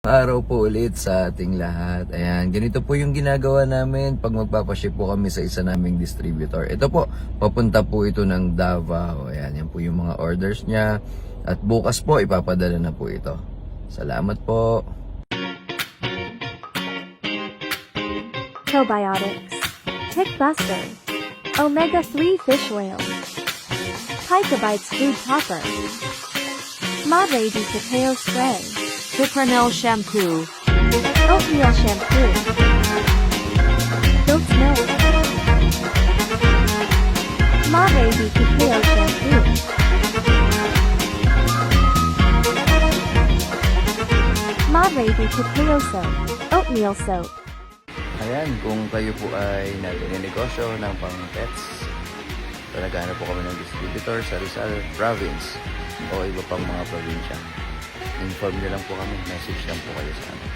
Araw po ulit sa ating lahat. Ayan, ganito po yung ginagawa namin pag magpapaship po kami sa isa naming distributor. Ito po, papunta po ito ng Davao. Ayan, yan po yung mga orders niya. At bukas po, ipapadala na po ito. Salamat po. Probiotics, Kickbuster, Omega-3 Fish Oil, Picabites Food Topper, Madre de Cacao Spray, Cipronel Shampoo, Oatmeal Shampoo, Goat's Milk, Madre de Cacao Shampoo, Madre de Cacao Soap, Oatmeal Soap. Ayan, kung kayo po ay nagninegosyo ng pang-pets, naghahanap po kami ng distributor sa Rizal Province o iba pang mga probinsya. Inform nyo lang po kami, message lang po kayo sa amin.